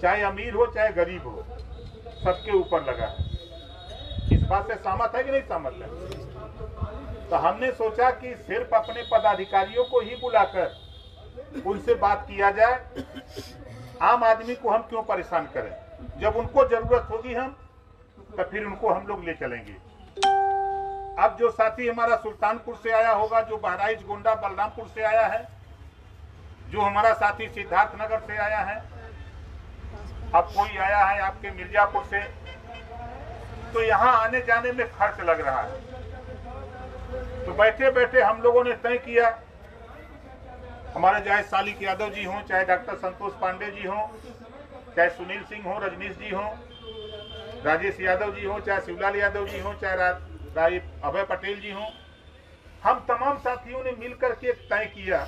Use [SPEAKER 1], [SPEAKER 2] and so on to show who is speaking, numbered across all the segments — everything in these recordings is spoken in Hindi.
[SPEAKER 1] चाहे अमीर हो चाहे गरीब हो, सबके ऊपर लगा है। इस बात से सहमत है कि नहीं सहमत है? तो हमने सोचा कि सिर्फ अपने पदाधिकारियों को ही बुलाकर उनसे बात किया जाए, आम आदमी को हम क्यों परेशान करें। जब उनको जरूरत होगी हम तो फिर उनको हम लोग ले चलेंगे। अब जो साथी हमारा सुल्तानपुर से आया होगा, जो बहराइच, गोंडा, बलरामपुर से आया है, जो हमारा साथी सिद्धार्थनगर से आया है, अब कोई आया है आपके मिर्जापुर से, तो यहाँ आने जाने में खर्च लग रहा है। तो बैठे बैठे हम लोगों ने तय किया, हमारे चाहे सालिक यादव जी हों, चाहे डॉक्टर संतोष पांडे जी हों, चाहे सुनील सिंह हो, रजनीश जी हों, राजेश यादव जी हों, चाहे शिवलाल यादव जी हों, चाहे अभय पटेल जी हों, हम तमाम साथियों ने मिलकर के तय किया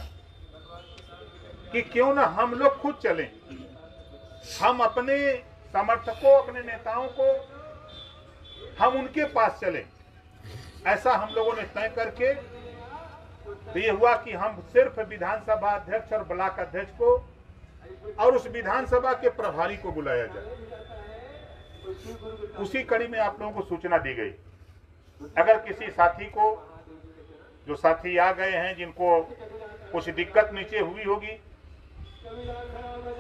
[SPEAKER 1] कि क्यों ना हम लोग खुद चलें, हम अपने समर्थकों, अपने नेताओं को हम उनके पास चलें। ऐसा हम लोगों ने तय करके तो ये हुआ कि हम सिर्फ विधानसभा अध्यक्ष और ब्लॉक अध्यक्ष को और उस विधानसभा के प्रभारी को बुलाया जाए। उसी कड़ी में आप लोगों को सूचना दी गई। अगर किसी साथी को, जो साथी आ गए हैं जिनको कुछ दिक्कत नीचे हुई होगी,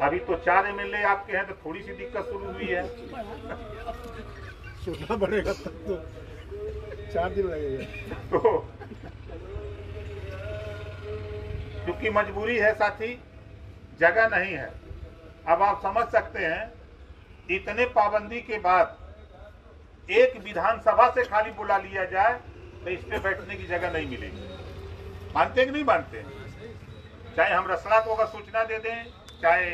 [SPEAKER 1] अभी तो 4 एमएलए आपके हैं तो थोड़ी सी दिक्कत शुरू हुई है,
[SPEAKER 2] सुनना पड़ेगा तब तो 4 दिन लगेगा।
[SPEAKER 1] तो क्योंकि मजबूरी है साथी, जगह नहीं है। अब आप समझ सकते हैं, इतने पाबंदी के बाद एक विधानसभा से खाली बुला लिया जाए तो इस पे बैठने की जगह नहीं मिलेगी। मानते हैं कि नहीं मानते? चाहे हम रसला को अगर सूचना दे दें, चाहे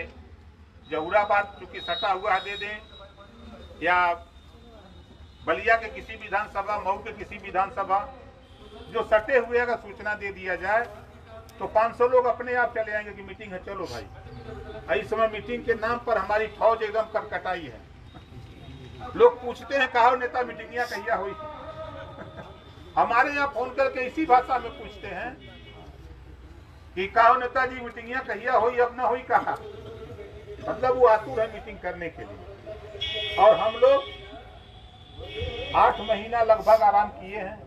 [SPEAKER 1] जहुराबाद चूंकि सटा हुआ दे दें, या बलिया के किसी विधानसभा, मऊ के किसी विधानसभा, जो सटे हुए अगर सूचना दे दिया जाए तो 500 लोग अपने आप चले आएंगे कि मीटिंग है, चलो भाई। इस समय मीटिंग के नाम पर हमारी फौज एकदम करकटाई है। लोग पूछते हैं कहा नेता मीटिंगिया कहिया हुई। हमारे यहाँ फोन करके इसी भाषा में पूछते हैं कि कहा नेताजी मीटिंगिया कहिया हुई, अब ना हुई कहा। मतलब वो आतुर है मीटिंग करने के लिए। और हम लोग 8 महीना लगभग आराम किए हैं।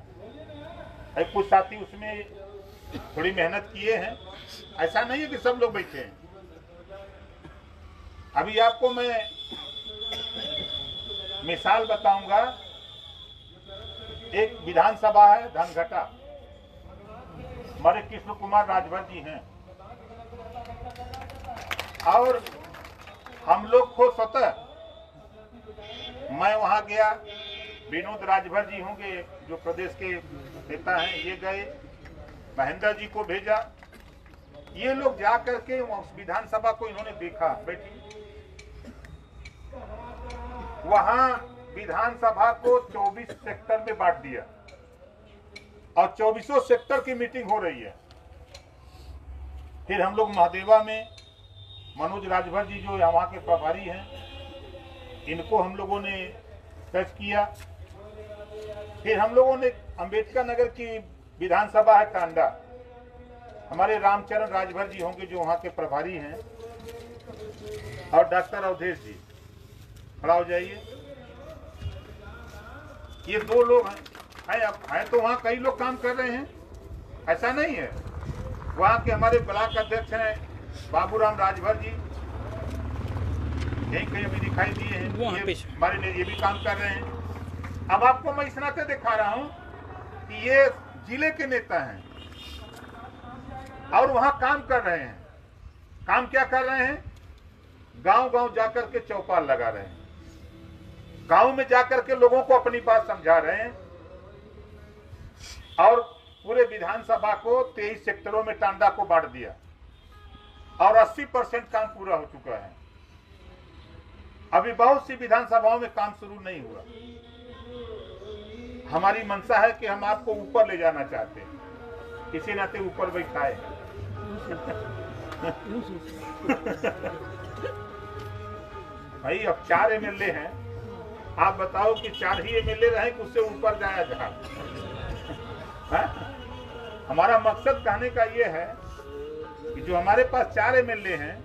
[SPEAKER 1] कुछ साथी उसमें थोड़ी मेहनत किए हैं, ऐसा नहीं है कि सब लोग बैठे हैं। अभी आपको मैं मिसाल बताऊंगा। एक विधानसभा है धनघटा, हमारे कृष्ण कुमार राजभर जी हैं, और हम लोग को स्वतः, मैं वहां गया, विनोद राजभर जी होंगे जो प्रदेश के नेता हैं, ये गए, महेंद्र जी को भेजा। ये लोग जा करके उस विधानसभा को इन्होंने देखा बैठी। वहां विधानसभा को 24 सेक्टर में बांट दिया और 24 सेक्टर की मीटिंग हो रही है। फिर हम लोग महादेवा में मनोज राजभर जी जो वहां के प्रभारी हैं, इनको हम लोगों ने टच किया। फिर हम लोगों ने अंबेडकर नगर की विधानसभा है टांडा, हमारे रामचरण राजभर जी होंगे जो वहां के प्रभारी हैं, और डॉक्टर अवधेश जी, खड़ा हो जाइए। ये 2 लोग हैं तो वहाँ कई लोग काम कर रहे हैं, ऐसा नहीं है। वहाँ के हमारे ब्लॉक अध्यक्ष हैं बाबूराम राजभर जी, यही कहीं अभी दिखाई दिए हैं, हमारे लिए ये भी काम कर रहे हैं। अब आपको मैं इस नाते दिखा रहा हूँ कि ये जिले के नेता हैं और वहाँ काम कर रहे हैं। काम क्या कर रहे हैं? गांव-गांव जाकर के चौपाल लगा रहे हैं, गांव में जाकर के लोगों को अपनी बात समझा रहे हैं, और पूरे विधानसभा को 23 सेक्टरों में टांडा को बांट दिया और 80% काम पूरा हो चुका है। अभी बहुत सी विधानसभाओं में काम शुरू नहीं हुआ। हमारी मंशा है कि हम आपको ऊपर ले जाना चाहते हैं, किसी नाते ऊपर बैठाए। भाई अब 4 एमएलए हैं, आप बताओ कि 4 ही एमएलए रहे कि उससे ऊपर जाया जाए। हमारा मकसद कहने का ये है कि जो हमारे पास 4 एमएलए हैं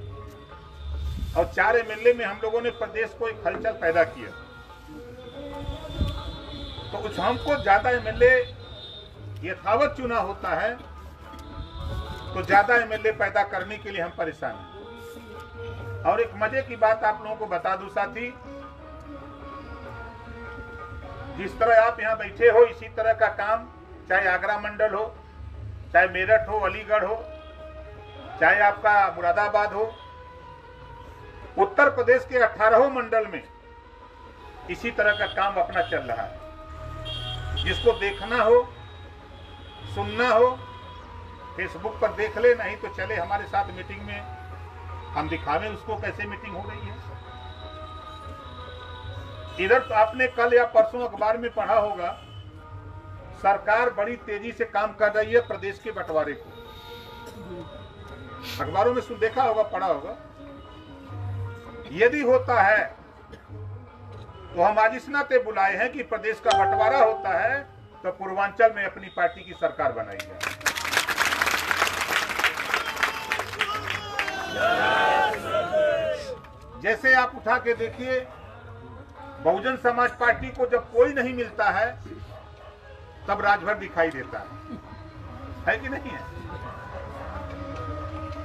[SPEAKER 1] और 4 एमएलए में हम लोगों ने प्रदेश को एक हलचल पैदा किया। तो कुछ हमको ज्यादा एमएलए यथावत चुना होता है तो ज्यादा एमएलए पैदा करने के लिए हम परेशान हैं। और एक मजे की बात आप लोगों को बता दूं साथी, जिस तरह आप यहाँ बैठे हो इसी तरह का काम चाहे आगरा मंडल हो, चाहे मेरठ हो, अलीगढ़ हो, चाहे आपका मुरादाबाद हो, उत्तर प्रदेश के 18 मंडल में इसी तरह का काम अपना चल रहा है। जिसको देखना हो, सुनना हो, फेसबुक पर देख ले, नहीं तो चले हमारे साथ मीटिंग में, हम दिखावें उसको कैसे मीटिंग हो रही है। इधर तो आपने कल या परसों अखबार में पढ़ा होगा, सरकार बड़ी तेजी से काम कर रही है प्रदेश के बंटवारे को। अखबारों में सुन देखा होगा, पढ़ा होगा। यदि होता है तो हम आज इस नाते बुलाए हैं कि प्रदेश का बंटवारा होता है तो पूर्वांचल में अपनी पार्टी की सरकार बनाई जाए। जैसे आप उठा के देखिए, बहुजन समाज पार्टी को जब कोई नहीं मिलता है तब राजभर दिखाई देता है कि नहीं है?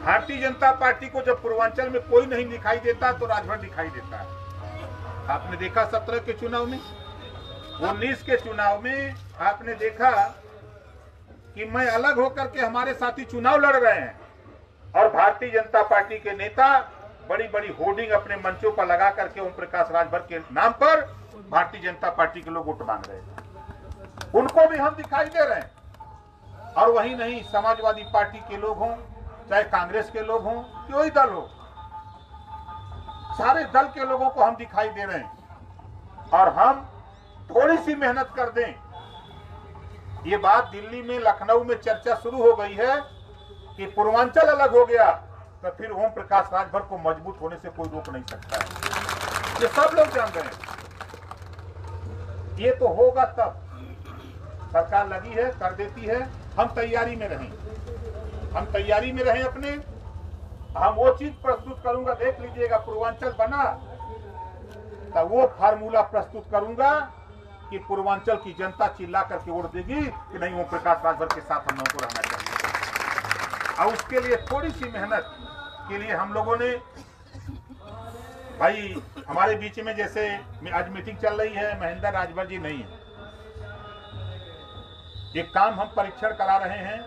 [SPEAKER 1] भारतीय जनता पार्टी को जब पूर्वांचल में कोई नहीं दिखाई देता तो राजभर दिखाई देता है। आपने देखा 17 के चुनाव में, 19 के चुनाव में आपने देखा कि मैं अलग होकर के हमारे साथी चुनाव लड़ रहे हैं और भारतीय जनता पार्टी के नेता बड़ी बड़ी होर्डिंग अपने मंचों पर लगा करके ओम प्रकाश राजभर के नाम पर भारतीय जनता पार्टी के लोग वोट मांग रहे हैं। उनको भी हम दिखाई दे रहे हैं। और वही नहीं, समाजवादी पार्टी के लोग हों, चाहे कांग्रेस के लोग हों, कोई दल हो, सारे दल के लोगों को हम दिखाई दे रहे हैं। और हम थोड़ी सी मेहनत कर दें, ये बात दिल्ली में, लखनऊ में चर्चा शुरू हो गई है कि पूर्वांचल अलग हो गया तो फिर ओम प्रकाश राजभर को मजबूत होने से कोई रोक नहीं सकता है। ये सब लोग जान रहे हैं। ये तो होगा तब सरकार लगी है, कर देती है। हम तैयारी में रहें, हम तैयारी में रहें अपने। हम वो चीज प्रस्तुत करूंगा, देख लीजिएगा, पूर्वांचल बना तो वो फार्मूला प्रस्तुत करूंगा कि पूर्वांचल की जनता चिल्ला करके वोट देगी कि नहीं, ओम प्रकाश राजभर के साथ हम लोगों को रहना चाहिए। और उसके लिए थोड़ी सी मेहनत के लिए हम लोगों ने, भाई हमारे बीच में जैसे आज मीटिंग चल रही है, महेंद्र राजभर जी नहीं है, ये काम हम परीक्षण करा रहे हैं।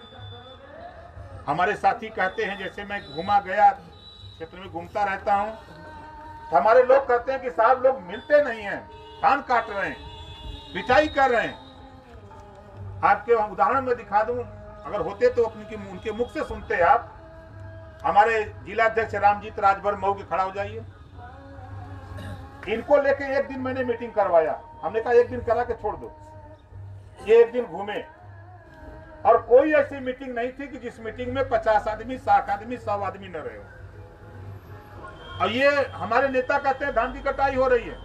[SPEAKER 1] हमारे साथी कहते हैं, जैसे मैं घूमा गया क्षेत्र में घूमता रहता हूं, तो हमारे लोग कहते हैं कि साहब लोग मिलते नहीं हैं, धान काट रहे हैं, बिचाई कर रहे हैं। आपके उदाहरण में दिखा दूं, अगर होते तो उनके मुख से सुनते आप। हमारे जिला अध्यक्ष रामजीत राजभर मऊ के खड़ा हो जाइए, इनको लेके एक दिन मैंने मीटिंग करवाया। हमने कहा एक दिन करा के छोड़ दो, ये एक दिन घूमे। और कोई ऐसी मीटिंग नहीं थी कि जिस मीटिंग में 50 आदमी, 60 आदमी, 100 आदमी न रहे हो। और ये हमारे नेता कहते हैं धान की कटाई हो रही है,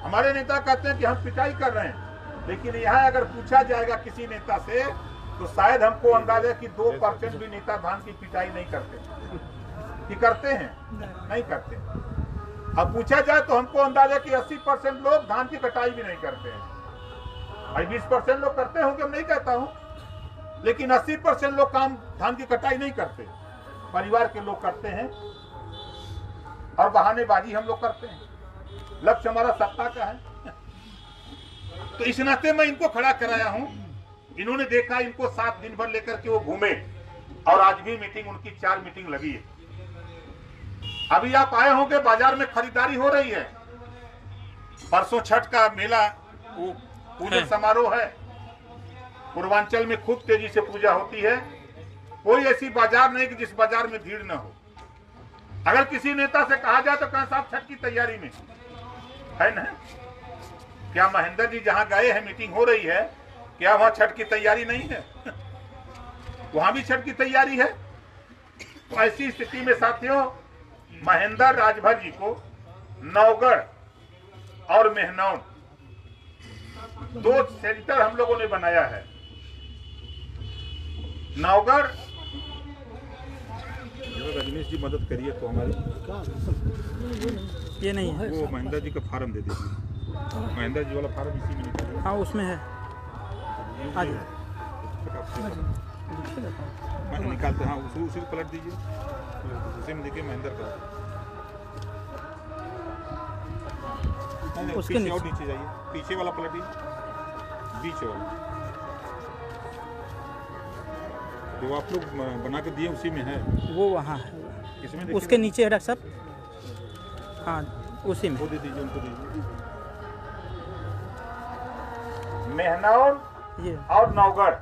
[SPEAKER 1] हमारे नेता कहते हैं कि हम पिटाई कर रहे हैं। लेकिन यहाँ अगर पूछा जाएगा किसी नेता से तो शायद हमको अंदाजा कि 2% भी नेता धान की पिटाई नहीं करते। कि करते हैं? नहीं करते। अब पूछा जाए तो हमको अंदाजा कि 80% लोग धान की कटाई भी नहीं करते हैं। भाई 20% लोग करते होंगे, मैं नहीं कहता हूं, लेकिन 80% लोग काम धान की कटाई नहीं करते। परिवार के लोग करते हैं और बहानेबाजी हम लोग करते हैं। लक्ष्य हमारा सत्ता का है। तो इस नाते मैं इनको खड़ा कराया हूं। इन्होंने देखा, इनको 7 दिन भर लेकर के वो घूमे और आज भी मीटिंग, उनकी 4 मीटिंग लगी है। अभी आप आए होंगे, बाजार में खरीदारी हो रही है। परसों छठ का मेला, वो पूजन समारोह है। पूर्वांचल में खूब तेजी से पूजा होती है। कोई ऐसी बाजार नहीं कि जिस बाजार में भीड़ न हो। अगर किसी नेता से कहा जाए तो कहें साहब छठ की तैयारी में है ना। क्या महेंद्र जी जहां गए हैं, मीटिंग हो रही है, क्या वहां छठ की तैयारी नहीं है? वहां भी छठ की तैयारी है। तो ऐसी स्थिति में साथियों, महेंद्र राजभर जी को नौगढ़ और मेहनौन 2 सेंटर हम लोगों ने बनाया है। नौगढ़ जरा रजनीश जी मदद करिए तो हमारी।
[SPEAKER 3] ये नहीं है,
[SPEAKER 1] वो महेंद्र जी का फार्म दे दीजिए। महेंद्र जी वाला फार्म इसी में निकाल।
[SPEAKER 3] हाँ उसमें है, आ जाइए
[SPEAKER 1] निकालते। हाँ उसी को पलट दीजिए, उसी में देखिए महेंद्र का।
[SPEAKER 3] उसके
[SPEAKER 1] पीछे और नीचे जाइए, पीछे वाला पलटिए, बीच वाला जो आप लोग बना के दिए उसी में है।
[SPEAKER 3] वो वहाँ है,
[SPEAKER 1] इसमें
[SPEAKER 3] उसके नीचे है डॉक्टर साहब। हाँ उसी में।
[SPEAKER 1] वो दे दीजिए, उनको दीजिए। मेहनौर
[SPEAKER 3] ये
[SPEAKER 1] और नौगढ़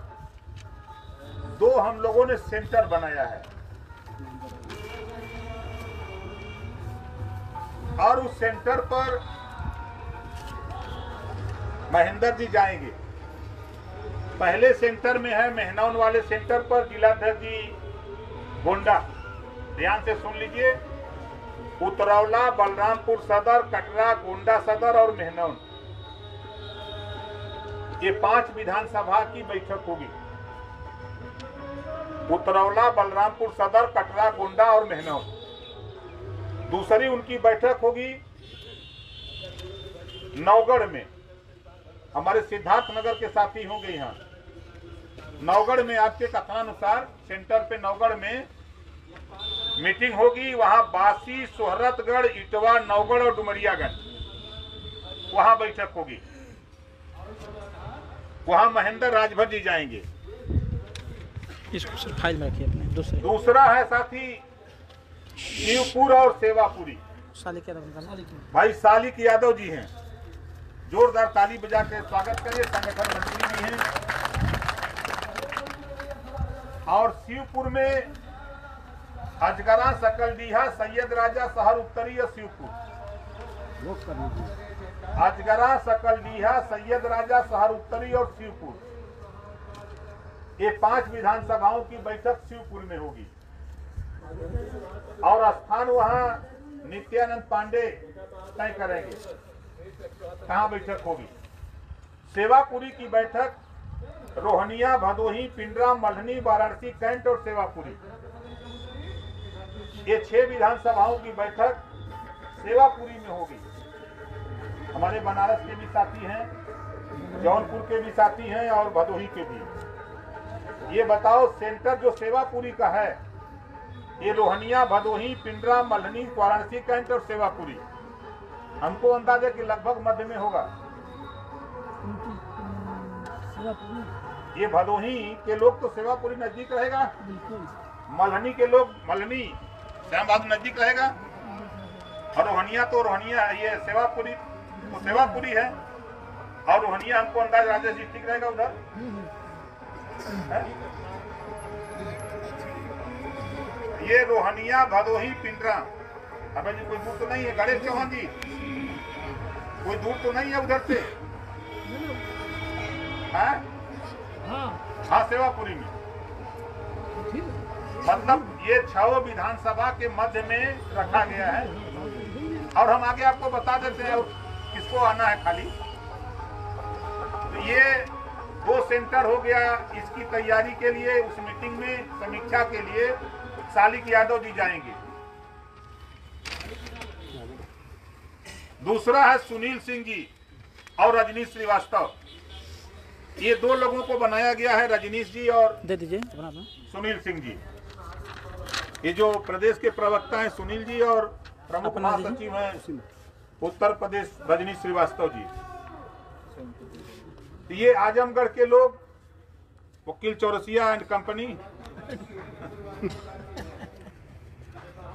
[SPEAKER 1] दो हम लोगों ने सेंटर बनाया है, और उस सेंटर पर महेंद्र जी जाएंगे। पहले सेंटर में है मेहनौर वाले सेंटर पर जिलाध्यक्ष जी गोंडा, ध्यान से सुन लीजिए। उतरौला, बलरामपुर सदर, कटरा, गोंडा सदर और मेहनौर, ये 5 विधानसभा की बैठक होगी। उतरौला, बलरामपुर सदर, कटरा, गोंडा और मेहनौर। दूसरी उनकी बैठक होगी नौगढ़ में, हमारे सिद्धार्थ नगर के साथी होंगे यहाँ। नौगढ़ में आपके कथनानुसार सेंटर पे नौगढ़ में मीटिंग होगी। वहां बासी, सोहरतगढ़, इटवा, नौगढ़ और डुमरियागंज वहां बैठक होगी। वहां महेंद्र राजभर जी जाएंगे।
[SPEAKER 3] इसको सिर्फ फाइल में रखिए अपने।
[SPEAKER 1] दूसरा है साथी शिवपुर और सेवापुरी।
[SPEAKER 3] सालिक यादव,
[SPEAKER 1] भाई सालिक यादव जी हैं, जोरदार ताली बजा के स्वागत करिए, संगठन मंत्री भी हैं। और शिवपुर में अजगरा, सकलडीहा, सैयद राजा, शहर उत्तरी और शिवपुर। अजगरा, सकलडीहा, सैयद राजा, शहर उत्तरी और शिवपुर, ये 5 विधानसभाओं की बैठक शिवपुर में होगी। और स्थान वहां नित्यानंद पांडे तय करेंगे कहां बैठक होगी। सेवापुरी की बैठक रोहनिया, भदोही, पिंडरा, मल्हनी, वाराणसी, कैंट और सेवापुरी, ये 6 विधानसभाओं की बैठक सेवापुरी में होगी। हमारे बनारस के भी साथी हैं, जौनपुर के भी साथी हैं और भदोही के भी। ये बताओ सेंटर जो सेवापुरी का है, ये रोहनिया, भदोही, पिंडरा, मल्हनी, वाराणसी, कैंट और सेवापुरी, हमको अंदाजा है कि लगभग मध्य में होगा। ये भदोही के लोग तो सेवापुरी नजदीक रहेगा, मल्हनी के लोग मल्हनी श्याम बहादुर नजदीक रहेगा, और रोहनिया तो रोहनिया, ये सेवापुरी तो सेवापुरी है, और रोहनिया हमको अंदाजा राजेश जी ठीक रहेगा उधर है? ये रोहनिया, भदोही, पिंडरा, अबे जी कोई दूर तो नहीं है, गणेश चौहान जी कोई दूर तो नहीं है उधर से? हाँ सेवापुरी में। मतलब ये 6 विधानसभा के मध्य में रखा गया है। और हम आगे आपको बता देते हैं किसको आना है खाली। तो ये 2 सेंटर हो गया। इसकी तैयारी के लिए उस मीटिंग में समीक्षा के लिए सालिक यादव जी जाएंगे। दूसरा है सुनील सिंह जी और रजनीश श्रीवास्तव, ये 2 लोगों को बनाया गया है, रजनीश जी और
[SPEAKER 3] दे दीजिए
[SPEAKER 1] सुनील सिंह जी। ये जो प्रदेश के प्रवक्ता हैं सुनील जी, और प्रमुख महासचिव हैं उत्तर प्रदेश रजनीश श्रीवास्तव जी। ये आजमगढ़ के लोग, वकील चौरसिया एंड कंपनी,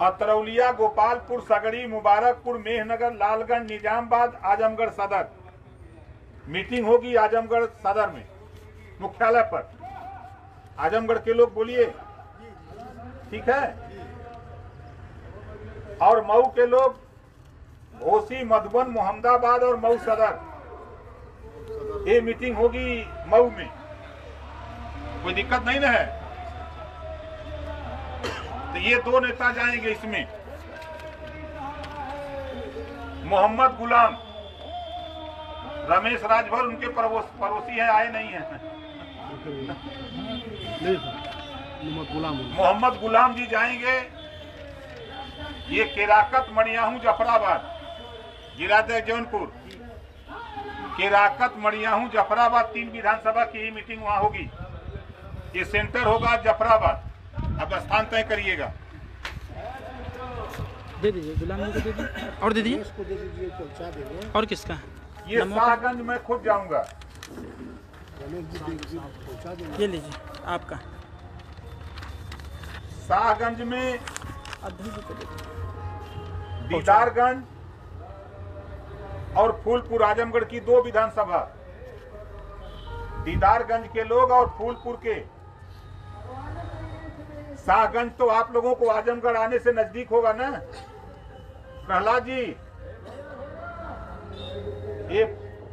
[SPEAKER 1] अतरौलिया, गोपालपुर, सगड़ी, मुबारकपुर, मेहनगर, लालगंज, निजामबाद, आजमगढ़ सदर। मीटिंग होगी आजमगढ़ सदर में, मुख्यालय पर। आजमगढ़ के लोग बोलिए, ठीक है? और मऊ के लोग घोसी, मधुबन, मोहम्मदाबाद और मऊ सदर, ये मीटिंग होगी मऊ में। कोई दिक्कत नहीं ना है? तो ये 2 नेता जाएंगे इसमें। मोहम्मद गुलाम, रमेश राजभर उनके पड़ोसी हैं, आए नहीं हैं। मोहम्मद गुलाम जी जाएंगे ये केराकत मणियाहू जफराबाद जिला जौनपुर, केराकत मणियाहू जफराबाद 3 विधानसभा की ही मीटिंग वहां होगी। ये सेंटर होगा जफराबाद। अब स्थान तय करिएगा।
[SPEAKER 3] दे दीजिए, गुलाम जी को दे दीजिए और दे दीजिए,
[SPEAKER 2] इसको दे दीजिए, पहुंचा देंगे।
[SPEAKER 3] और किसका?
[SPEAKER 1] ये शाहगंज में खुद जाऊंगा।
[SPEAKER 2] रमेश जी पहुंचा देंगे।
[SPEAKER 3] ये लीजिए आपका।
[SPEAKER 1] शाहगंज में
[SPEAKER 3] अध्यक्ष जी को दे दीजिए।
[SPEAKER 1] दीदारगंज और फूलपुर आजमगढ़ की 2 विधानसभा, दीदारगंज के लोग और फूलपुर के। शाहगंज तो आप लोगों को आजमगढ़ आने से नजदीक होगा ना प्रहलाद जी, ये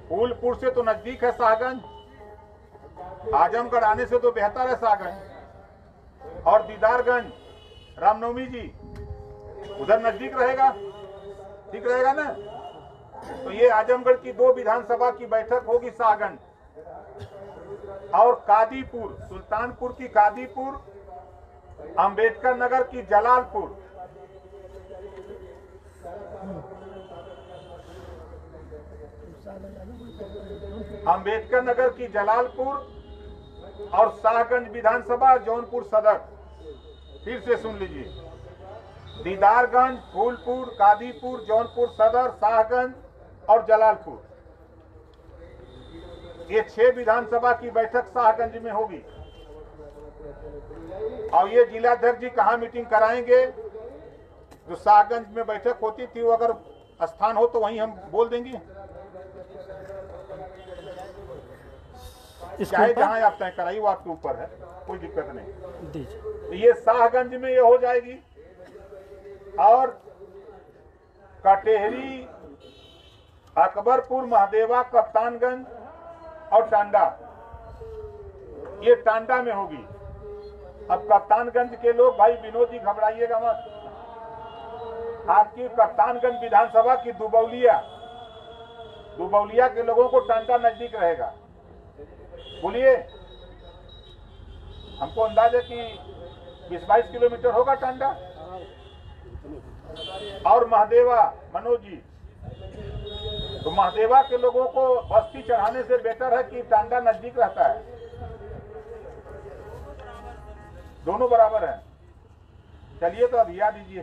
[SPEAKER 1] फूलपुर से तो नजदीक है शाहगंज, आजमगढ़ आने से तो बेहतर है शाहगंज। और दीदारगंज रामनवमी जी उधर नजदीक रहेगा, ठीक रहेगा ना। तो ये आजमगढ़ की 2 विधानसभा की बैठक होगी शाहगंज। और कादीपुर, सुल्तानपुर की कादीपुर, अंबेडकर नगर की जलालपुर, अंबेडकर नगर की जलालपुर और शाहगंज विधानसभा जौनपुर सदर। फिर से सुन लीजिए, दीदारगंज, फूलपुर, कादीपुर, जौनपुर सदर, शाहगंज और जलालपुर, ये 6 विधानसभा की बैठक शाहगंज में होगी। और ये जिलाध्यक्ष जी कहाँ मीटिंग कराएंगे, जो शाहगंज में बैठक होती थी वो अगर स्थान हो तो वहीं हम बोल देंगे, चाहे जहां आप तय कराइए वो आपके ऊपर है, कोई दिक्कत नहीं।
[SPEAKER 3] दीजिए।
[SPEAKER 1] तो ये शाहगंज में ये हो जाएगी। और कटेहरी, अकबरपुर, महादेवा, कप्तानगंज और टांडा, ये टांडा में होगी। अब कप्तानगंज के लोग भाई विनोद जी घबराइएगा मत, आपकी कप्तानगंज विधानसभा की दुबौलिया के लोगों को टांडा नजदीक रहेगा। बोलिए, हमको अंदाजा कि 20-22 किलोमीटर होगा टांडा। और महादेवा, मनोज जी, तो महादेवा के लोगों को बस्ती चढ़ाने से बेटर है कि टांडा नजदीक रहता है, दोनों बराबर है। चलिए तो अब याद दीजिए।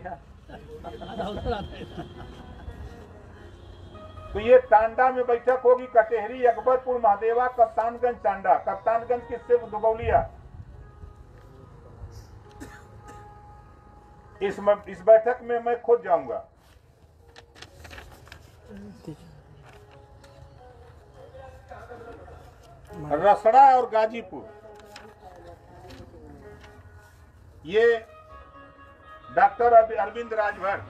[SPEAKER 1] तो ये टांडा में बैठक होगी, कटेहरी, अकबरपुर, महादेवा, कप्तानगंज, टांडा। कप्तानगंज की सिर्फ दुबौलिया। इस बैठक में मैं खुद जाऊंगा। रसड़ा और गाजीपुर, ये डॉक्टर अरविंद राजभर।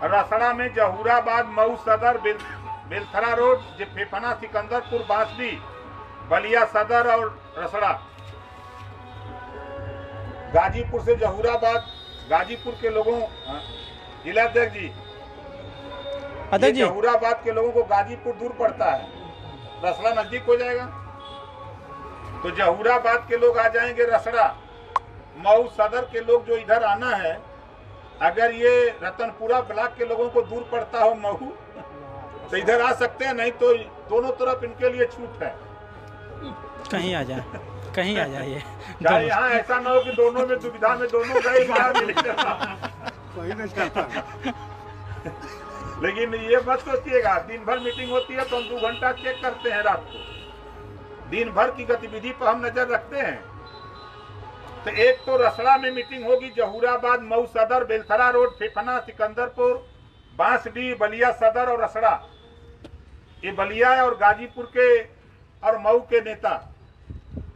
[SPEAKER 1] रसड़ा में जहूराबाद, मऊ सदर, बेलथरा रोड, फेफना, सिकंदरपुर, बांसडी, बलिया सदर और रसड़ा। गाजीपुर से जहूराबाद, गाजीपुर के लोगों, जिलाध्यक्ष जी, जहूराबाद के लोगों को गाजीपुर दूर पड़ता है, रसड़ा नजदीक हो जाएगा। तो जहूराबाद के लोग आ जाएंगे रसड़ा। मऊ सदर के लोग जो इधर आना है, अगर ये रतनपुरा ब्लॉक के लोगों को दूर पड़ता हो मऊ, तो इधर आ सकते हैं, नहीं तो दोनों तरफ इनके लिए छूट है।
[SPEAKER 3] कहीं आ जाए, कहीं आ जाइए।
[SPEAKER 1] चाहे यहाँ ऐसा ना हो कि दोनों में दुविधा में दोनों गए। लेकिन ये मत सोचिएगा, दिन भर मीटिंग होती है तो हम 2 घंटा चेक करते हैं रात को। दिन भर की गतिविधि पर हम नजर रखते हैं। तो एक तो रसड़ा में मीटिंग होगी, जहूराबाद, मऊ सदर, बेलथरा रोड, फेफना, सिकंदरपुर, बांसडी, बलिया सदर और रसड़ा। ये बलिया और गाजीपुर के और मऊ के नेता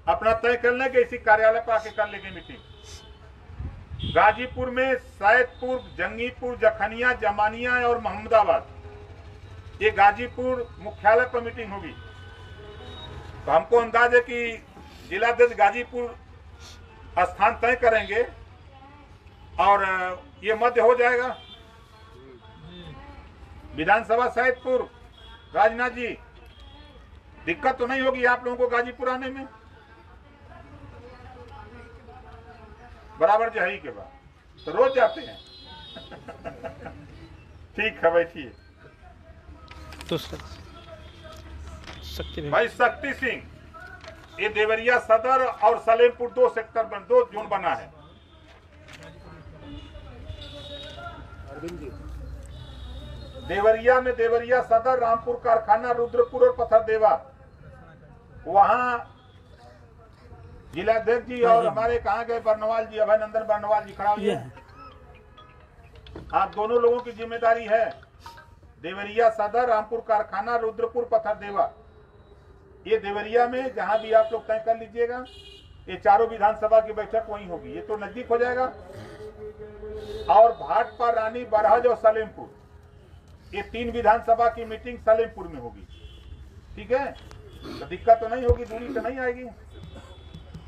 [SPEAKER 1] अपना तय कर लेंगे, इसी कार्यालय पर आके कर लेंगे मीटिंग। गाजीपुर में सैदपुर, जंगीपुर, जखनिया, जमानिया और मोहम्मदाबाद, ये गाजीपुर मुख्यालय पर मीटिंग होगी। तो हमको अंदाज है कि जिलाध्यक्ष गाजीपुर स्थान तय करेंगे और ये मध्य हो जाएगा। विधानसभा सैदपुर, राजनाथ जी, दिक्कत तो नहीं होगी आप लोगों को गाजीपुर आने में? बराबर जही के बाद तो रोज जाते हैं। ठीक है, बैठिए।
[SPEAKER 3] दूसरा शक्ति
[SPEAKER 1] भाई शक्ति सिंह, ये देवरिया सदर और सलेमपुर 2 सेक्टर में 2 जोन बना है।
[SPEAKER 2] अरविंद जी,
[SPEAKER 1] देवरिया में देवरिया सदर, रामपुर कारखाना, रुद्रपुर और पथरदेवा, वहां जिलाध्यक्ष जी और हमारे कहाँ गए बर्नवाल जी, अभयनंदन बर्नवाल जी खड़ा हुए। आप दोनों लोगों की जिम्मेदारी है। देवरिया सदर, रामपुर कारखाना, रुद्रपुर, पथरदेवा, ये देवरिया में जहां भी आप लोग तय कर लीजिएगा। ये चारों विधानसभा की बैठक वहीं होगी, ये तो नजदीक हो जाएगा। और भाटपा, रानी, बरहज और सलेमपुर, ये 3 विधानसभा की मीटिंग सलेमपुर में होगी। ठीक है, तो दिक्कत तो नहीं होगी, दूरी तो नहीं आएगी।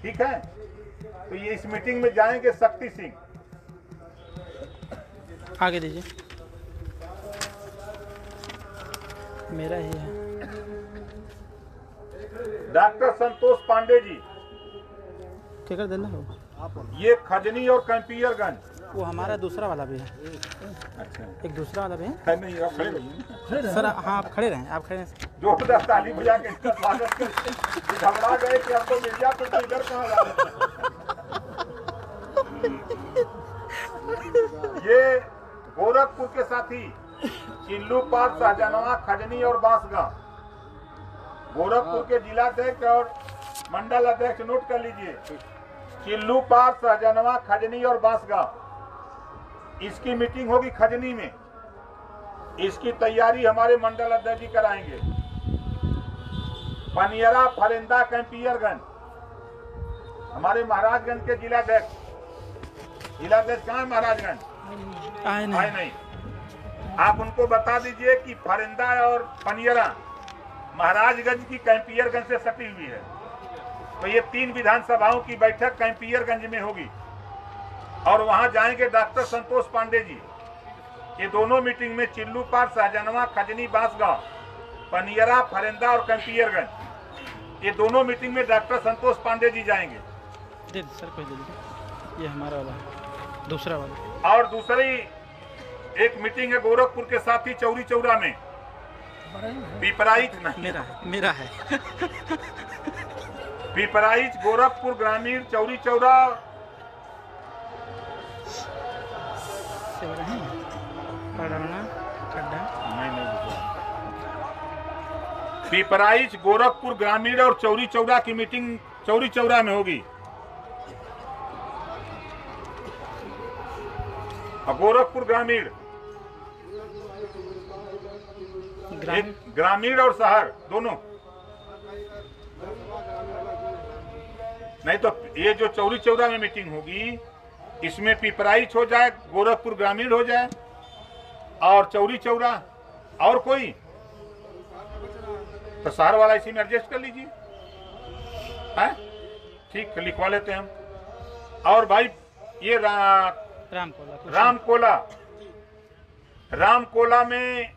[SPEAKER 1] ठीक है, तो ये इस मीटिंग में जाएंगे शक्ति सिंह।
[SPEAKER 3] आगे दीजिए, मेरा ही है।
[SPEAKER 1] डॉक्टर संतोष पांडे जी,
[SPEAKER 3] क्या कर देना हो?
[SPEAKER 1] ये खजनी और कैंपियरगंज।
[SPEAKER 3] वो हमारा दूसरा वाला भी है।
[SPEAKER 1] अच्छा,
[SPEAKER 3] एक दूसरा वाला भी है।
[SPEAKER 1] नहीं, आप खड़े रहिए।
[SPEAKER 3] सर हाँ, आप खड़े रहें, आप खड़े रहें।
[SPEAKER 1] जोरदार ताली बजा के इसका स्वागत कर। घबरा गए कि अब तो मीडिया को तो इधर कहाँ जा रहे हैं। ये गोरखपुर के साथी चिल्लू पार, सहजनवा, खजनी और बांसगांव, गोरखपुर के जिलाध्यक्ष और मंडल अध्यक्ष नोट कर लीजिए। चिल्लू पार, सहजनवा, खजनी और बांसगांव, इसकी मीटिंग होगी खजनी में। इसकी तैयारी हमारे मंडल अध्यक्ष जी कराएंगे। पनियरा, फरिंदा, कैंपियरगंज, हमारे महाराजगंज के जिलाध्यक्ष कहाँ है? महाराजगंज आए नहीं। आप उनको बता दीजिए कि फरिंदा और पनियरा महाराजगंज की कैंपियरगंज से सटी हुई है। तो ये 3 विधानसभाओं की बैठक कैंपियरगंज में होगी और वहां जाएंगे डॉक्टर संतोष पांडे जी। ये दोनों मीटिंग में चिल्लू पार, सहजनवा, खजनी, बांसगांव, पनियरा, फरिंदा और कैंपियरगंज, ये दोनों मीटिंग में डॉक्टर संतोष पांडे जी जाएंगे।
[SPEAKER 3] दे सर, कोई दे दीजिए, ये हमारा वाला है, दूसरा वाला। और
[SPEAKER 1] दूसरी एक मीटिंग है गोरखपुर के साथी चौरी चौरा में, पिपराइच नहीं,
[SPEAKER 3] मेरा है
[SPEAKER 1] पिपराइच, गोरखपुर ग्रामीण, चौरी चौरा, पिपराइच, गोरखपुर ग्रामीण और चौरी चौरा की मीटिंग चौरी चौरा में होगी। गोरखपुर ग्रामीण, ग्रामीण और शहर दोनों। नहीं तो ये जो चौरी चौरा में मीटिंग होगी, इसमें पिपराइच हो जाए, गोरखपुर ग्रामीण हो जाए और चौरी चौरा और कोई, तो शहर वाला इसी में एडजस्ट कर लीजिए। है ठीक, लिखवा लेते हैं हम। और भाई ये रामकोला में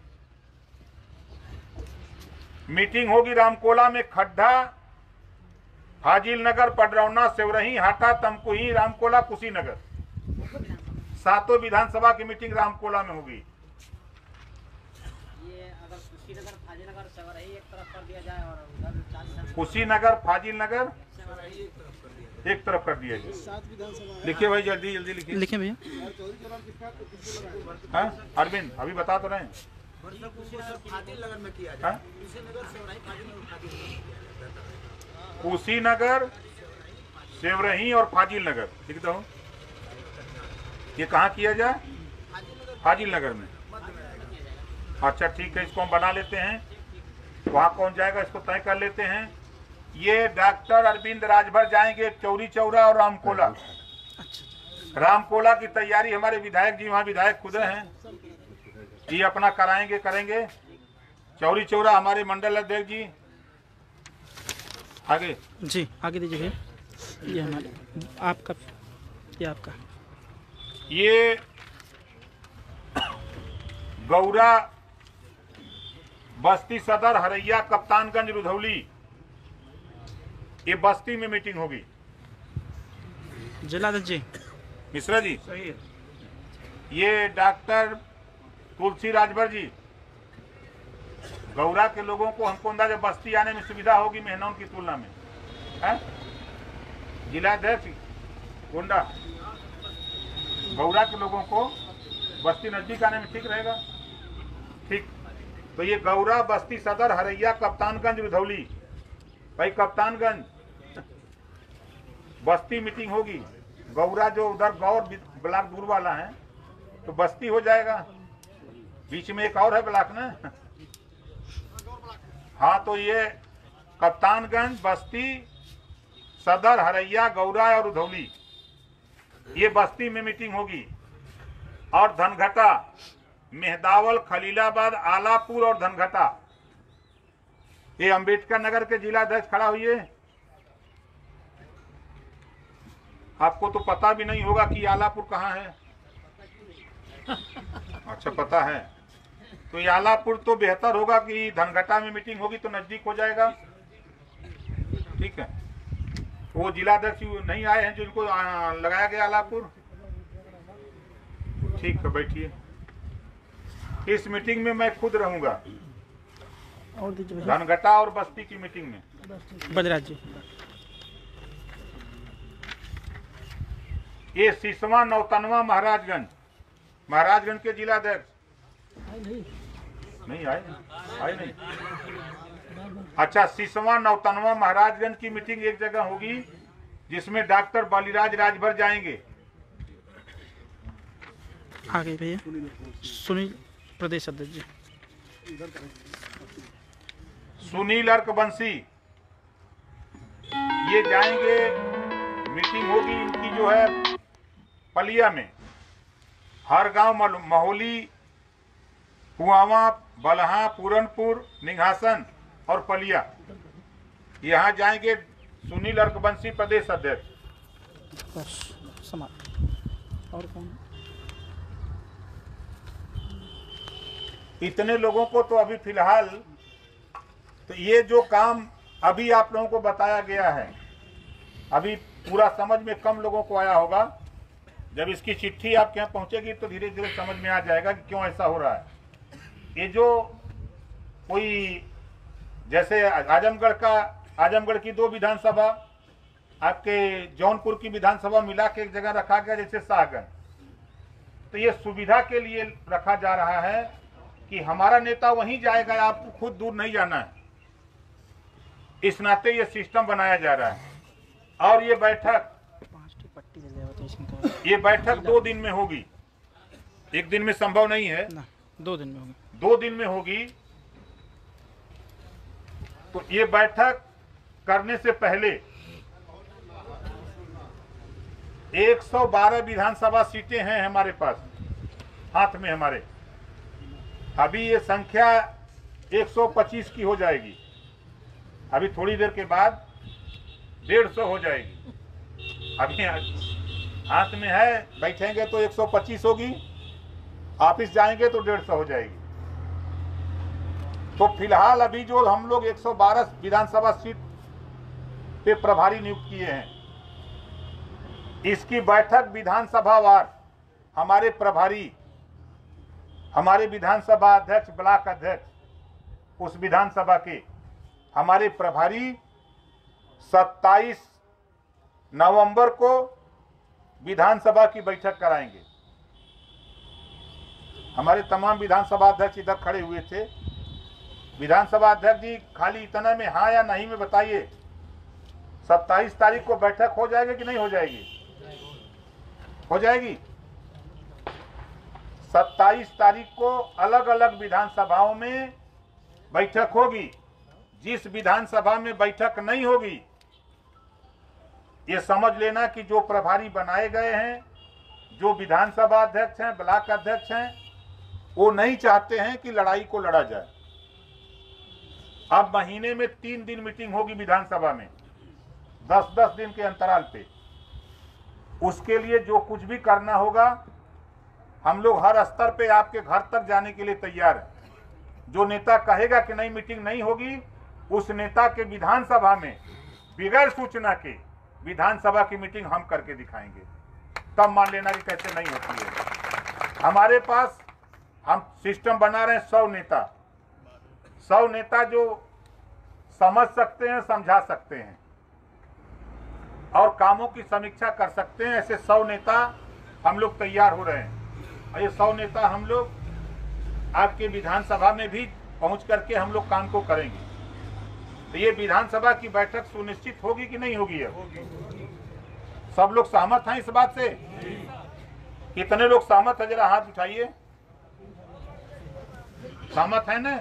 [SPEAKER 1] मीटिंग होगी। रामकोला में खड्डा, फाजिल नगर, पडरौना, सेवरही, हाटा, तमकुही, रामकोला, कुशीनगर, 7 विधानसभा की मीटिंग रामकोला में होगी।
[SPEAKER 4] ये अगर कुशीनगर, फाजिलनगर, सेवरही एक तरफ कर दिया जाए और उधर
[SPEAKER 1] कुशीनगर, फाजिलनगर एक तरफ कर दिया जाए।
[SPEAKER 2] 7 विधानसभा
[SPEAKER 1] लिखिए भाई, जल्दी जल्दी लिखिए।
[SPEAKER 3] लिखिए भैया।
[SPEAKER 1] हाँ अरविंद, अभी बता तो रहे हैं। कुशीनगर, सेवरही और फाजिल नगर लिख दो। ये कहाँ किया जाए? फाजिल नगर में। अच्छा ठीक है, इसको हम बना लेते हैं। वहाँ कौन जाएगा इसको तय कर लेते हैं। ये डॉक्टर अरविंद राजभर जाएंगे चौरी चौरा और रामकोला। रामकोला की तैयारी हमारे विधायक जी, वहाँ विधायक खुद हैं जी, अपना करेंगे। चौरी चौरा हमारे मंडल अध्यक्ष जी। आगे
[SPEAKER 3] जी, आगे दीजिए भैया। ये हमारे आपका, ये आपका,
[SPEAKER 1] ये गौरा, बस्ती सदर, हरैया, कप्तानगंज, रुधौली, ये बस्ती में मीटिंग होगी।
[SPEAKER 3] जिलाध्यक्ष जी
[SPEAKER 1] मिश्रा जी,
[SPEAKER 3] सही है।
[SPEAKER 1] ये डॉक्टर तुलसी राजभर जी, गौरा के लोगों को हमको अंदाजा बस्ती आने में सुविधा होगी मेहनौन की तुलना में, है? जिलाध्यक्ष गोंडा, गौरा के लोगों को बस्ती नजदीक आने में ठीक रहेगा। ठीक, तो ये गौरा, बस्ती सदर, हरैया, कप्तानगंज, रुधौली। भाई कप्तानगंज बस्ती मीटिंग होगी, गौरा जो उधर गौर ब्लॉक दूर वाला है तो बस्ती हो जाएगा, बीच में एक और है ब्लॉक ना। हाँ, तो ये कप्तानगंज, बस्ती सदर, हरैया, गौरा और रुधौली, ये बस्ती में मीटिंग होगी। और धनघटा, मेहदावल, खलीलाबाद, आलापुर और धनघटा। ये अंबेडकर नगर के जिलाध्यक्ष खड़ा हुई है। आपको तो पता भी नहीं होगा कि आलापुर कहाँ है। अच्छा, पता है तो आलापुर तो बेहतर होगा कि धनघटा में मीटिंग होगी तो नजदीक हो जाएगा। ठीक है, वो जिलाध्यक्ष नहीं आए हैं जिनको लगाया गया आलापुर। ठीक है, बैठिए। इस मीटिंग में मैं खुद रहूंगा,
[SPEAKER 3] और दीजिए
[SPEAKER 1] धनघटा और बस्ती की मीटिंग में।
[SPEAKER 3] बजराज जी,
[SPEAKER 1] ये सिसवा, नौतनवा, महाराजगंज के जिलाध्यक्ष नहीं आए नहीं। अच्छा, सिसवा, नौतनवा, महाराजगंज की मीटिंग एक जगह होगी जिसमें डॉक्टर बलिराज राजभर जाएंगे।
[SPEAKER 3] आगे भैया सुनील प्रदेश अध्यक्ष जी,
[SPEAKER 1] सुनील अर्कवंशी ये जाएंगे। मीटिंग होगी इनकी जो है पलिया में, हर गांव, महोली, कुआवा, बलहा, पूरनपुर, निघासन और पलिया, यहाँ जाएंगे सुनील अर्कवंशी प्रदेश अध्यक्ष।
[SPEAKER 3] बस समाप्त। और कौन?
[SPEAKER 1] इतने लोगों को तो अभी फिलहाल तो ये जो काम अभी आप लोगों को बताया गया है, अभी पूरा समझ में कम लोगों को आया होगा। जब इसकी चिट्ठी आपके यहाँ पहुंचेगी तो धीरे धीरे समझ में आ जाएगा कि क्यों ऐसा हो रहा है। ये जो कोई जैसे आजमगढ़ की 2 विधानसभा, आपके जौनपुर की विधानसभा मिला के एक जगह रखा गया जैसे शाहगंज, तो ये सुविधा के लिए रखा जा रहा है कि हमारा नेता वहीं जाएगा, आपको खुद दूर नहीं जाना है। इस नाते ये सिस्टम बनाया जा रहा है। और ये बैठक 2 दिन में होगी, एक दिन में संभव नहीं है
[SPEAKER 3] ना, 2 दिन में होगी।
[SPEAKER 1] 2 दिन में होगी। तो ये बैठक करने से पहले 112 विधानसभा सीटें हैं हमारे पास हाथ में हमारे। अभी ये संख्या 125 की हो जाएगी, अभी थोड़ी देर के बाद 150 हो जाएगी। अभी हाथ में है, बैठेंगे तो 125 होगी, ऑफिस जाएंगे तो 150 हो जाएगी। तो फिलहाल अभी जो हम लोग 112 विधानसभा सीट पे प्रभारी नियुक्त किए हैं, इसकी बैठक विधानसभावार हमारे प्रभारी, हमारे विधानसभा अध्यक्ष, ब्लॉक अध्यक्ष, उस विधानसभा के हमारे प्रभारी 27 नवंबर को विधानसभा की बैठक कराएंगे। हमारे तमाम विधानसभा अध्यक्ष इधर खड़े हुए थे। विधानसभा अध्यक्ष जी, खाली इतना में हाँ या नहीं में बताइए, 27 तारीख को बैठक हो जाएगी कि नहीं हो जाएगी? हो जाएगी। 27 तारीख को अलग अलग विधानसभाओं में बैठक होगी। जिस विधानसभा में बैठक नहीं होगी, ये समझ लेना कि जो प्रभारी बनाए गए हैं, जो विधानसभा अध्यक्ष हैं, ब्लॉक अध्यक्ष हैं, वो नहीं चाहते हैं कि लड़ाई को लड़ा जाए। अब महीने में 3 दिन मीटिंग होगी विधानसभा में, 10-10 दिन के अंतराल पे। उसके लिए जो कुछ भी करना होगा, हम लोग हर स्तर पे आपके घर तक जाने के लिए तैयार हैं। जो नेता कहेगा कि नहीं मीटिंग नहीं होगी, उस नेता के विधानसभा में बिगैर सूचना के विधानसभा की मीटिंग हम करके दिखाएंगे, तब मान लेना कि कैसे नहीं होती है। हमारे पास हम सिस्टम बना रहे हैं 100 नेता जो समझ सकते हैं, समझा सकते हैं और कामों की समीक्षा कर सकते हैं। ऐसे 100 नेता हम लोग तैयार हो रहे हैं और ये 100 नेता हम लोग आपके विधानसभा में भी पहुंच करके हम लोग काम को करेंगे। तो ये विधानसभा की बैठक सुनिश्चित होगी कि नहीं होगी? सब लोग सहमत हैं इस बात से? कितने लोग सहमत है? जरा हाथ उठाइए। सहमत है ना?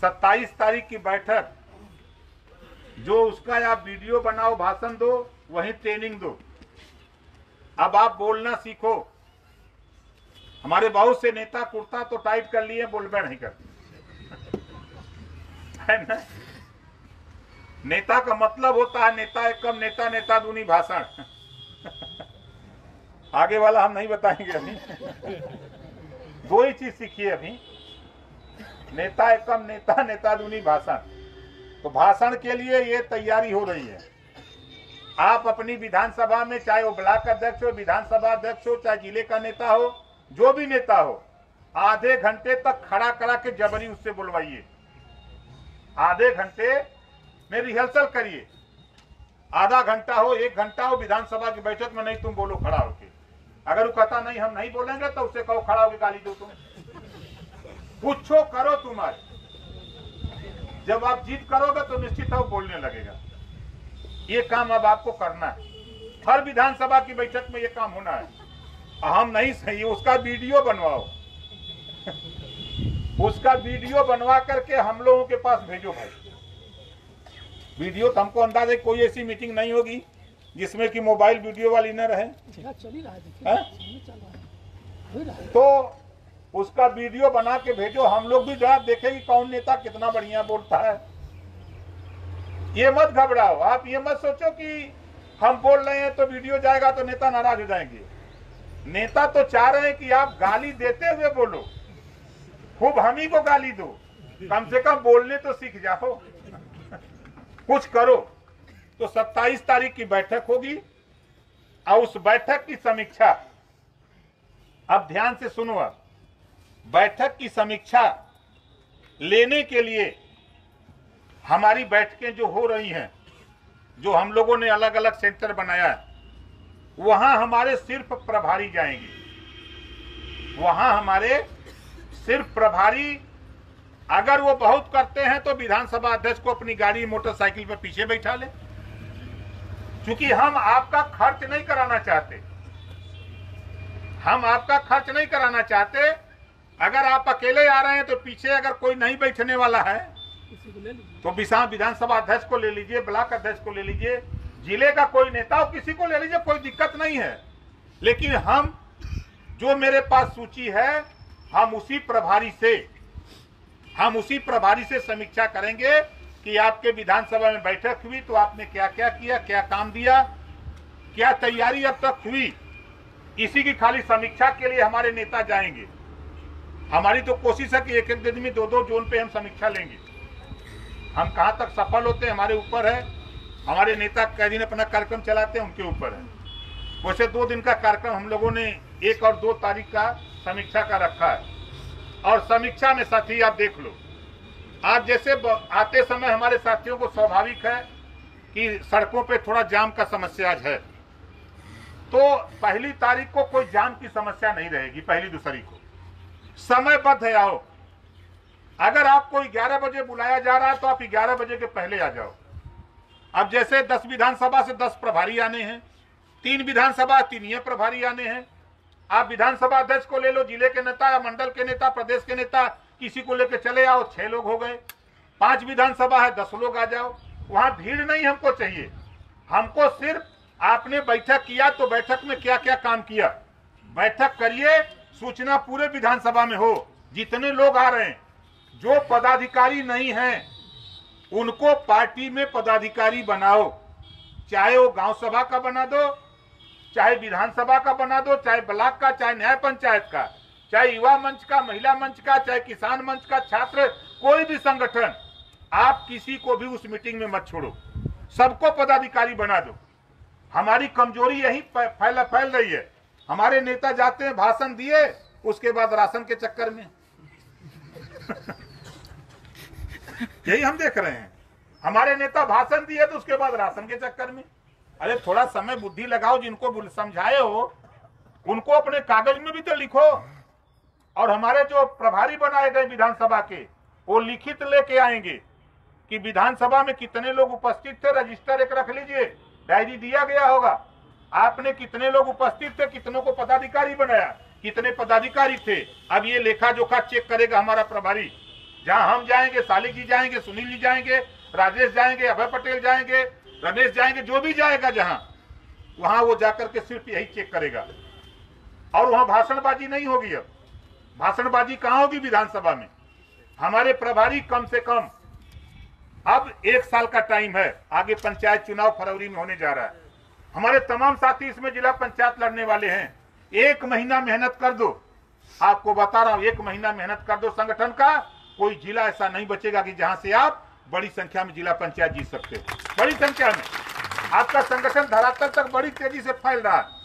[SPEAKER 1] 27 तारीख की बैठक, जो उसका आप वीडियो बनाओ, भाषण दो, वहीं ट्रेनिंग दो। अब आप बोलना सीखो। हमारे बहुत से नेता कुर्ता तो टाइट कर लिए, बोलबे नहीं करते है ना? नेता का मतलब होता है नेता एक कम, नेता नेता दूनी भाषण। आगे वाला हम नहीं बताएंगे अभी। दो ही चीज सीखिए अभी, नेता एक कम, नेता नेता दूनी भाषण। तो भाषण के लिए ये तैयारी हो रही है। आप अपनी विधानसभा में, चाहे वो ब्लॉक अध्यक्ष हो, विधानसभा अध्यक्ष हो, चाहे जिले का नेता हो, जो भी नेता हो, आधे घंटे तक खड़ा करा के जबरी उससे बुलवाइए। आधे घंटे में रिहर्सल करिए। आधा घंटा हो, 1 घंटा हो, विधानसभा की बैठक में नहीं तुम बोलो खड़ा होके। अगर वो कहता नहीं हम नहीं बोलेंगे तो उससे कहो खड़ा होके गाली दो। तुम पूछो, करो तुम्हारे। जब आप जीत करोगे तो निश्चित है वो बोलने लगेगा। ये काम अब आपको करना है। हर विधानसभा की बैठक में ये काम होना है। हम नहीं सही, उसका वीडियो बनवाओ। उसका वीडियो बनवा करके हम लोगों के पास भेजो भाई। वीडियो तो हमको अंदाजा है कोई ऐसी मीटिंग नहीं होगी जिसमें कि मोबाइल वीडियो वाली न रहे। तो उसका वीडियो बना के भेजो, हम लोग भी जरा देखें कि कौन नेता कितना बढ़िया बोलता है। ये मत घबराओ, आप ये मत सोचो कि हम बोल रहे हैं तो वीडियो जाएगा तो नेता नाराज हो जाएंगे। नेता तो चाह रहे हैं कि आप गाली देते हुए बोलो, खूब हम ही को गाली दो, कम से कम बोलने तो सीख जाओ, कुछ करो। तो 27 तारीख की बैठक होगी और उस बैठक की समीक्षा, अब ध्यान से सुनो, अब बैठक की समीक्षा लेने के लिए हमारी बैठकें जो हो रही हैं, जो हम लोगों ने अलग अलग सेंटर बनाया है, वहां हमारे सिर्फ प्रभारी जाएंगे। वहां हमारे सिर्फ प्रभारी, अगर वो बहुत करते हैं तो विधानसभा अध्यक्ष को अपनी गाड़ी मोटरसाइकिल पर पीछे बैठा ले, क्योंकि हम आपका खर्च नहीं कराना चाहते। हम आपका खर्च नहीं कराना चाहते। अगर आप अकेले आ रहे हैं तो पीछे अगर कोई नहीं बैठने वाला है तो विधानसभा अध्यक्ष को ले लीजिए, ब्लॉक अध्यक्ष को ले लीजिए, जिले का कोई नेता हो किसी को ले लीजिए, कोई दिक्कत नहीं है। लेकिन हम, जो मेरे पास सूची है, हम उसी प्रभारी से समीक्षा करेंगे कि आपके विधानसभा में बैठक हुई तो आपने क्या क्या किया, क्या काम दिया, क्या तैयारी अब तक हुई। इसी की खाली समीक्षा के लिए हमारे नेता जाएंगे। हमारी तो कोशिश है कि एक एक दिन में 2-2 जोन पे हम समीक्षा लेंगे। हम कहां तक सफल होते हैं हमारे ऊपर है। हमारे नेता कै दिन अपना कार्यक्रम चलाते हैं उनके ऊपर है। वैसे 2 दिन का कार्यक्रम हम लोगों ने 1 और 2 तारीख का समीक्षा का रखा है। और समीक्षा में साथी आप देख लो, आज जैसे आते समय हमारे साथियों को स्वाभाविक है कि सड़कों पे थोड़ा जाम का समस्या आज है, तो पहली तारीख को कोई जाम की समस्या नहीं रहेगी। पहली दूसरी को समयबद्ध है आओ। अगर आपको 11 बजे बुलाया जा रहा है तो आप 11 बजे के पहले आ जाओ। अब जैसे 10 विधानसभा से 10 प्रभारी आने हैं, 3 विधानसभा 3 प्रभारी आने हैं। आप विधानसभा अध्यक्ष को ले लो, जिले के नेता या मंडल के नेता, प्रदेश के नेता, किसी को लेकर चले आओ, 6 लोग हो गए। 5 विधानसभा है, 10 लोग आ जाओ। वहां भीड़ नहीं हमको चाहिए। हमको सिर्फ आपने बैठक किया तो बैठक में क्या क्या काम किया, बैठक करिए, सूचना पूरे विधानसभा में हो। जितने लोग आ रहे हैं, जो पदाधिकारी नहीं हैं उनको पार्टी में पदाधिकारी बनाओ। चाहे वो गांव सभा का बना दो, चाहे विधानसभा का बना दो, चाहे ब्लॉक का, चाहे न्याय पंचायत का, चाहे युवा मंच का, महिला मंच का, चाहे किसान मंच का, छात्र, कोई भी संगठन, आप किसी को भी उस मीटिंग में मत छोड़ो, सबको पदाधिकारी बना दो। हमारी कमजोरी यही फैल रही है हमारे नेता जाते हैं भाषण दिए, उसके बाद राशन के चक्कर में यही हम देख रहे हैं। हमारे नेता भाषण दिए तो उसके बाद राशन के चक्कर में। अरे थोड़ा समय बुद्धि लगाओ, जिनको समझाए हो उनको अपने कागज में भी तो लिखो। और हमारे जो प्रभारी बनाए गए विधानसभा के, वो लिखित लेके आएंगे कि विधानसभा में कितने लोग उपस्थित थे, रजिस्टर एक रख लीजिए, डायरी दिया गया होगा, आपने कितने लोग उपस्थित थे, कितनों को पदाधिकारी बनाया, कितने पदाधिकारी थे। अब ये लेखा जोखा चेक करेगा हमारा प्रभारी। जहां हम जाएंगे, साली जी जाएंगे, सुनील जी जाएंगे, राजेश जाएंगे, अभय पटेल जाएंगे, रमेश जाएंगे, जो भी जाएगा जहां, वहां वो जाकर के सिर्फ यही चेक करेगा। और वहां भाषणबाजी नहीं होगी। अब भाषणबाजी कहां होगी विधानसभा में? हमारे प्रभारी कम से कम, अब 1 साल का टाइम है, आगे पंचायत चुनाव फरवरी में होने जा रहा है। हमारे तमाम साथी इसमें जिला पंचायत लड़ने वाले हैं। 1 महीना मेहनत कर दो, आपको बता रहा हूं, 1 महीना मेहनत कर दो संगठन का, कोई जिला ऐसा नहीं बचेगा कि जहां से आप बड़ी संख्या में जिला पंचायत जीत सकते हो। बड़ी संख्या में आपका संगठन धरातल तक बड़ी तेजी से फैल रहा है।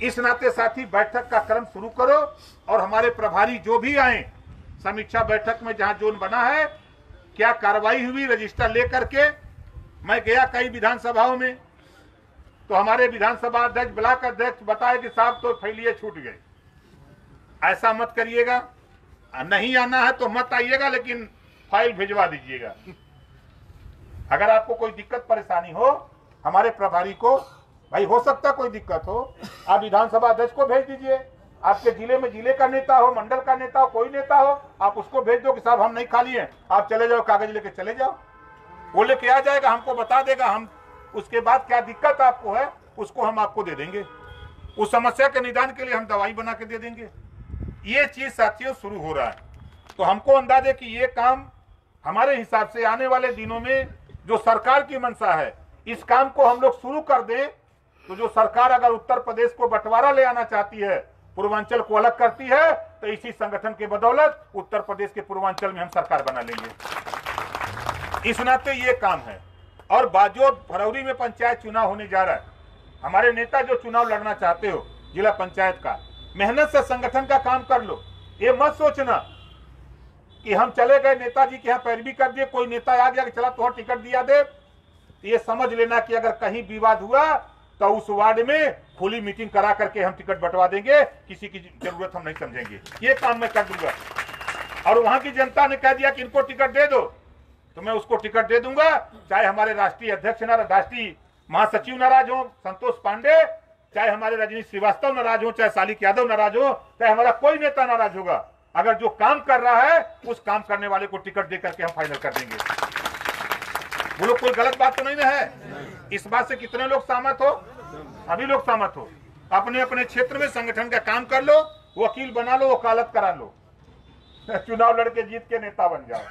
[SPEAKER 1] इस नाते साथी बैठक का क्रम शुरू करो, और हमारे प्रभारी जो भी आए समीक्षा बैठक में, जहां जोन बना है, क्या कार्रवाई हुई, रजिस्टर लेकर के। मैं गया कई विधानसभाओं में, तो हमारे विधानसभा अध्यक्ष, ब्लॉक अध्यक्ष बताए कि साहब तो फैलिए छूट गए। ऐसा मत करिएगा, नहीं आना है तो मत आइएगा, लेकिन फाइल भिजवा दीजिएगा। अगर आपको कोई दिक्कत परेशानी हो, हमारे प्रभारी को, भाई हो सकता कोई दिक्कत हो, आप विधानसभा अध्यक्ष को भेज दीजिए। आपके जिले में जिले का नेता हो, मंडल का नेता हो, कोई नेता हो, आप उसको भेज दो कि साहब हम नहीं खाली हैं, आप चले जाओ, कागज लेके चले जाओ। वो लेके आ जाएगा, हमको बता देगा, हम उसके बाद क्या दिक्कत आपको है उसको हम आपको दे देंगे। उस समस्या के निदान के लिए हम दवाई बना के दे देंगे। ये चीज साथियों शुरू हो रहा है। तो हमको अंदाज है कि ये काम हमारे हिसाब से आने वाले दिनों में जो सरकार की मंशा है, इस काम को हम लोग शुरू कर दें तो जो सरकार अगर उत्तर प्रदेश को बंटवारा ले आना चाहती है, पूर्वांचल को अलग करती है, तो इसी संगठन के बदौलत उत्तर प्रदेश के पूर्वांचल में हम सरकार बना लेंगे। इस नाते ये काम है। और बाजो फरवरी में पंचायत चुनाव होने जा रहा है। हमारे नेता जो चुनाव लड़ना चाहते हो जिला पंचायत का, मेहनत से संगठन का काम कर लो। ये मत सोचना कि हम चले गए नेताजी के यहाँ पैरवी कर दिए, कोई नेता आ गया कि चला तुम्हें टिकट दिया दे। ये समझ लेना कि अगर कहीं विवाद हुआ तो उस वार्ड में खुली मीटिंग करा करके हम टिकट बंटवा देंगे, किसी की जरूरत हम नहीं समझेंगे। ये काम मैं कर दूंगा। और वहां की जनता ने कह दिया कि इनको टिकट दे दो, तो मैं उसको टिकट दे दूंगा, चाहे हमारे राष्ट्रीय अध्यक्ष राष्ट्रीय महासचिव नाराज हो संतोष पांडे, चाहे हमारे रजनी श्रीवास्तव नाराज हो, चाहे सालिक यादव नाराज हो, चाहे हमारा कोई नेता नाराज होगा। अगर जो काम कर रहा है उस काम करने वाले को टिकट दे करके हम फाइनल कर देंगे। वो लोग कोई गलत बात तो नहीं ना है। इस बात से कितने लोग सहमत हो? अभी लोग सहमत हो। अपने अपने क्षेत्र में संगठन का काम कर लो, वकील बना लो, वकालत करा लो, चुनाव लड़के जीत के नेता बन जाओ।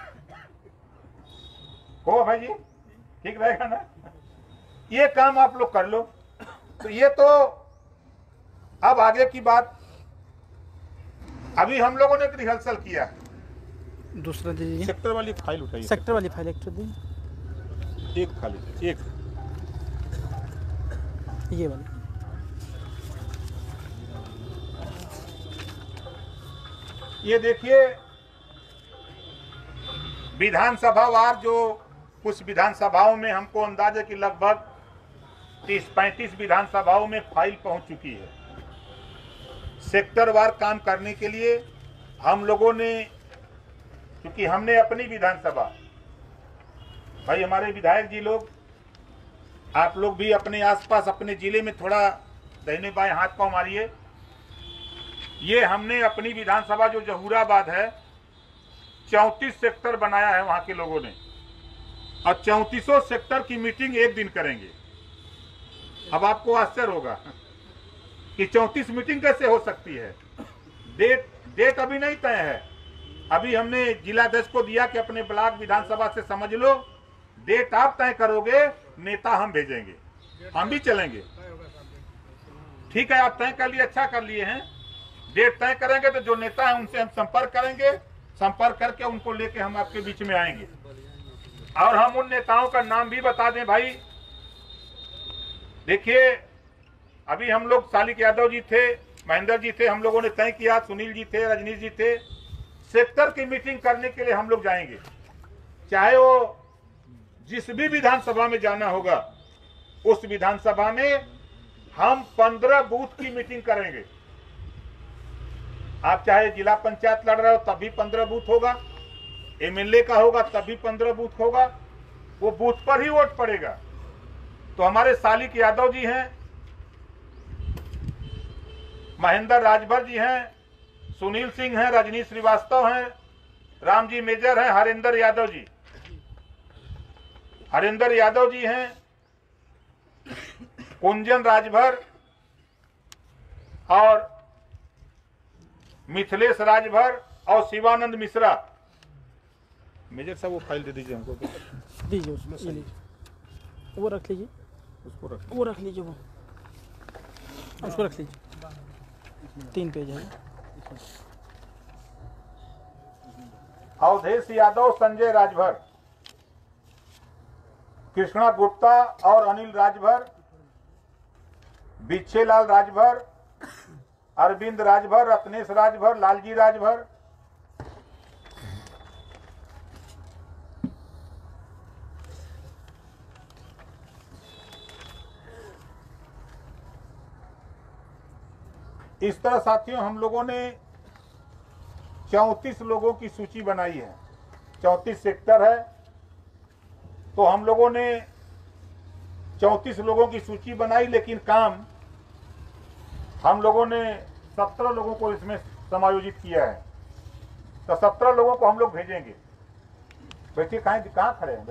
[SPEAKER 1] हो भाई जी, ठीक रहेगा ना? ये काम आप लोग कर लो। तो ये तो अब आगे की बात। अभी हम लोगों ने रिहर्सल किया।
[SPEAKER 3] दूसरा दीजिए,
[SPEAKER 1] सेक्टर वाली फाइल उठाइए।
[SPEAKER 3] सेक्टर वाली फाइल एक दी,
[SPEAKER 1] एक खाली, एक
[SPEAKER 3] ये वाली।
[SPEAKER 1] ये देखिए, विधानसभा वार जो कुछ विधानसभाओं में हमको अंदाजा कि लगभग 30-35 विधानसभाओं में फाइल पहुंच चुकी है। सेक्टर वार काम करने के लिए हम लोगों ने, क्योंकि हमने अपनी विधानसभा, भाई हमारे विधायक जी लोग, आप लोग भी अपने आसपास अपने जिले में थोड़ा दाहिने बाएं हाथ पांव मारिए। ये हमने अपनी विधानसभा जो जहूराबाद है, 34 सेक्टर बनाया है वहां के लोगों ने, और 34 सेक्टर की मीटिंग एक दिन करेंगे। अब आपको आश्चर्य होगा कि 34 मीटिंग कैसे हो सकती है। डेट अभी नहीं तय है। अभी हमने जिलाध्यक्ष को दिया कि अपने ब्लॉक विधानसभा से समझ लो, डेट आप तय करोगे, नेता हम भेजेंगे, हम भी चलेंगे। ठीक है, आप तय कर लिए, अच्छा कर लिए हैं। डेट तय करेंगे तो जो नेता है उनसे हम संपर्क करेंगे, संपर्क करके उनको लेके हम आपके बीच में आएंगे। और हम उन नेताओं का नाम भी बता दें। भाई देखिए, अभी हम लोग सालिक यादव जी थे, महेंद्र जी थे, हम लोगों ने तय किया, सुनील जी थे, रजनीश जी थे, सेक्टर की मीटिंग करने के लिए हम लोग जाएंगे। चाहे वो जिस भी विधानसभा में जाना होगा, उस विधानसभा में हम 15 बूथ की मीटिंग करेंगे। आप चाहे जिला पंचायत लड़ रहे हो तब भी 15 बूथ होगा, एमएलए का होगा तब भी 15 बूथ होगा, वो बूथ पर ही वोट पड़ेगा। तो हमारे सालिक यादव जी हैं, महेंद्र राजभर जी हैं, सुनील सिंह हैं, रजनीश श्रीवास्तव हैं, रामजी मेजर हैं, हरेंद्र यादव जी हैं, कुंजन राजभर और मिथिलेश राजभर और शिवानंद मिश्रा। मेजर साहब वो फाइल दे दीजिए हमको।
[SPEAKER 3] दीजिए उसमें, ये लीजिए, वो रख लीजिए,
[SPEAKER 1] उसको रख
[SPEAKER 3] वो रख लीजिए, वो उसको रख लीजिए। 3 पेज है।
[SPEAKER 1] अवधेश यादव, संजय राजभर, कृष्णा गुप्ता और अनिल राजभर, बिच्छेलाल राजभर, अरविंद राजभर, रत्नेश राजभर, लालजी राजभर, इस तरह साथियों हम लोगों ने 34 लोगों की सूची बनाई है। 34 सेक्टर है, तो हम लोगों ने 34 लोगों की सूची बनाई, लेकिन काम हम लोगों ने 17 लोगों को इसमें समायोजित किया है। तो 17 लोगों को हम लोग भेजेंगे। बैठिए, कहाँ खड़े हैं?